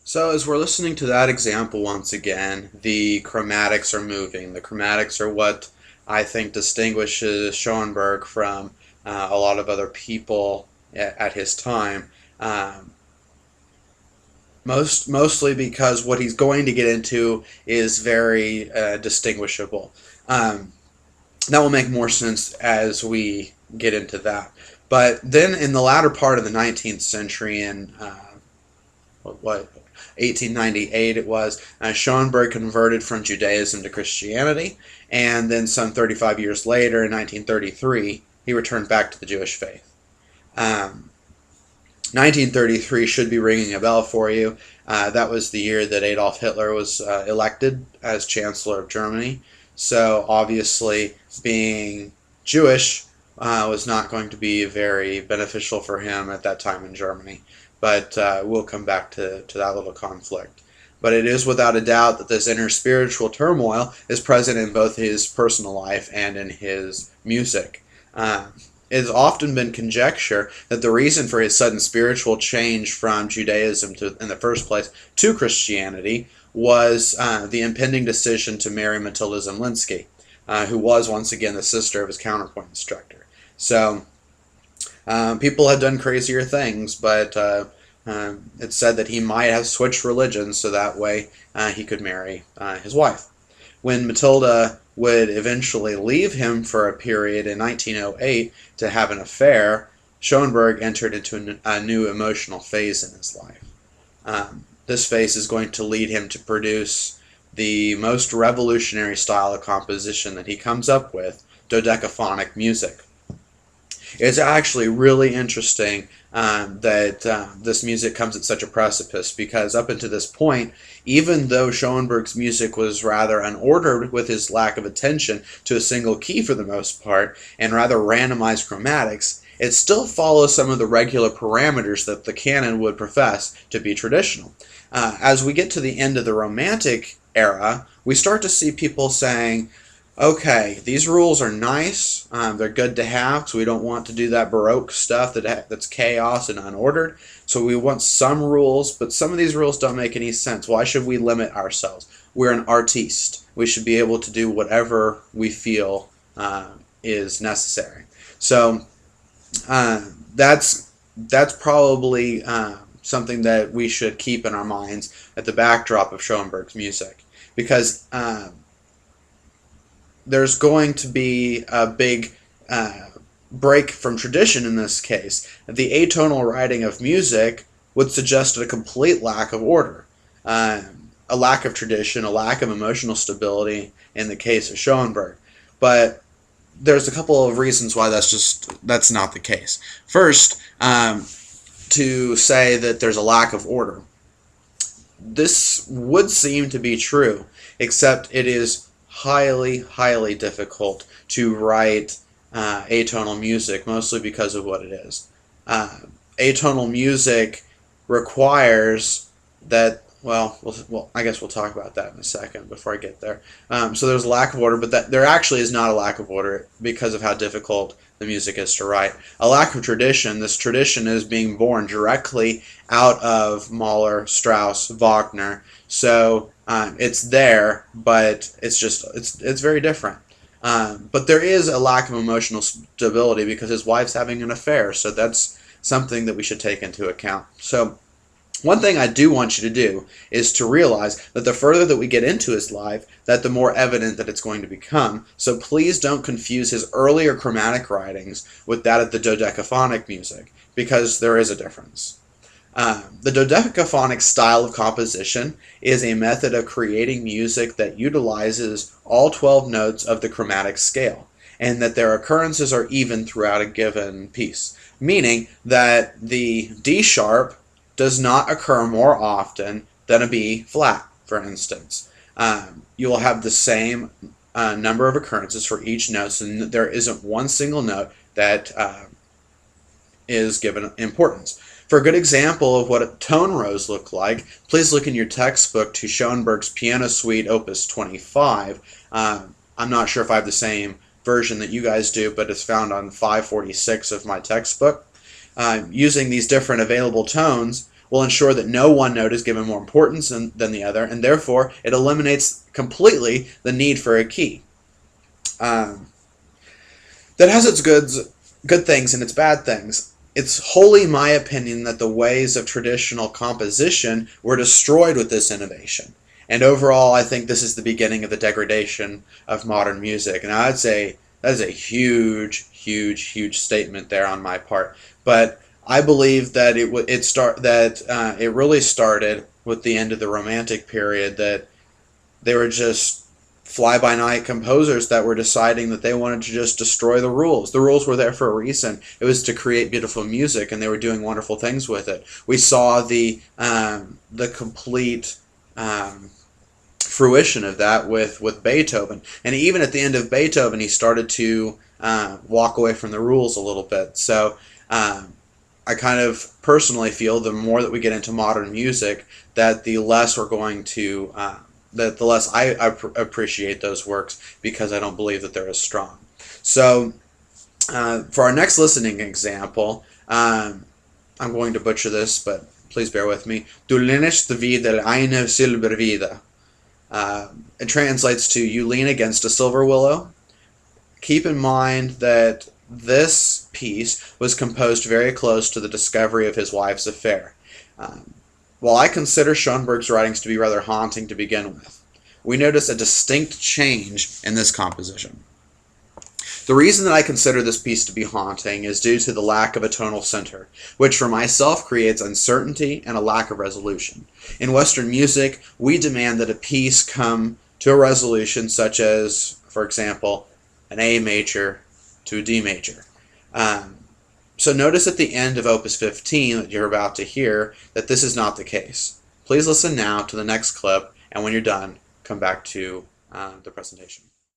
So as we're listening to that example once again, the chromatics are moving. The chromatics are what I think distinguishes Schoenberg from a lot of other people at his time. Um, mostly because what he's going to get into is very distinguishable. Um, that will make more sense as we get into that. But then in the latter part of the 19th century, in what 1898 it was, Schoenberg converted from Judaism to Christianity, and then some 35 years later, in 1933, he returned back to the Jewish faith. Um, 1933 should be ringing a bell for you. That was the year that Adolf Hitler was elected as Chancellor of Germany. So obviously, being Jewish was not going to be very beneficial for him at that time in Germany. But we'll come back to that little conflict. But it is without a doubt that this inner spiritual turmoil is present in both his personal life and in his music. It has often been conjecture that the reason for his sudden spiritual change from Judaism in the first place to Christianity was the impending decision to marry Matilda Zemlinsky, who was once again the sister of his counterpoint instructor. So people had done crazier things, but it's said that he might have switched religions so that way he could marry his wife. When Matilda would eventually leave him for a period in 1908 to have an affair, Schoenberg entered into a new emotional phase in his life. This phase is going to lead him to produce the most revolutionary style of composition that he comes up with, dodecaphonic music. It's actually really interesting that this music comes at such a precipice, because up until this point, even though Schoenberg's music was rather unordered with his lack of attention to a single key for the most part, and rather randomized chromatics, it still follows some of the regular parameters that the canon would profess to be traditional. As we get to the end of the Romantic era, we start to see people saying, okay, these rules are nice, they're good to have, because we don't want to do that Baroque stuff that's chaos and unordered. So we want some rules, but some of these rules don't make any sense. Why should we limit ourselves? We're an artiste. We should be able to do whatever we feel is necessary. So that's probably something that we should keep in our minds at the backdrop of Schoenberg's music, because there's going to be a big break from tradition in this case. The atonal writing of music would suggest a complete lack of order, a lack of tradition, a lack of emotional stability in the case of Schoenberg. But there's a couple of reasons why that's not the case. First, to say that there's a lack of order. This would seem to be true, except it is highly, highly difficult to write atonal music, mostly because of what it is. Atonal music requires that, well, I guess we'll talk about that in a second before I get there. So there's a lack of order, but there actually is not a lack of order because of how difficult the music is to write. A lack of tradition. This tradition is being born directly out of Mahler, Strauss, Wagner. So it's there, but it's very different. But there is a lack of emotional stability because his wife's having an affair, so that's something that we should take into account. So one thing I do want you to do is to realize that the further that we get into his life, that the more evident that it's going to become. So please don't confuse his earlier chromatic writings with that of the dodecaphonic music, because there is a difference. The dodecaphonic style of composition is a method of creating music that utilizes all 12 notes of the chromatic scale, and that their occurrences are even throughout a given piece, meaning that the D sharp does not occur more often than a B flat, for instance. You will have the same number of occurrences for each note, so there isn't one single note that is given importance. For a good example of what a tone rows look like, please look in your textbook to Schoenberg's Piano Suite Opus 25. I'm not sure if I have the same version that you guys do, but it's found on 546 of my textbook. Using these different available tones, will ensure that no one note is given more importance than the other, and therefore it eliminates completely the need for a key. Um, that has its good things and its bad things. It's wholly my opinion that the ways of traditional composition were destroyed with this innovation. And overall, I think this is the beginning of the degradation of modern music. And I'd say that is a huge statement there on my part. But I believe that it really started with the end of the Romantic period. That they were just fly-by-night composers that were deciding that they wanted to just destroy the rules. The rules were there for a reason. It was to create beautiful music, and they were doing wonderful things with it. We saw the complete fruition of that with Beethoven. And even at the end of Beethoven, he started to walk away from the rules a little bit. So I kind of personally feel the more that we get into modern music, that the less we're going to that the less I appreciate those works, because I don't believe that they're as strong. So for our next listening example, I'm going to butcher this, but please bear with me. Du lehnst vid eine silbervida. It translates to, you lean against a silver willow. Keep in mind that this piece was composed very close to the discovery of his wife's affair. While I consider Schoenberg's writings to be rather haunting to begin with, we notice a distinct change in this composition. The reason that I consider this piece to be haunting is due to the lack of a tonal center, which for myself creates uncertainty and a lack of resolution. In Western music, we demand that a piece come to a resolution such as, for example, an A major to a D major. So notice at the end of Opus 15 that you're about to hear that this is not the case. Please listen now to the next clip, and when you're done, come back to the presentation.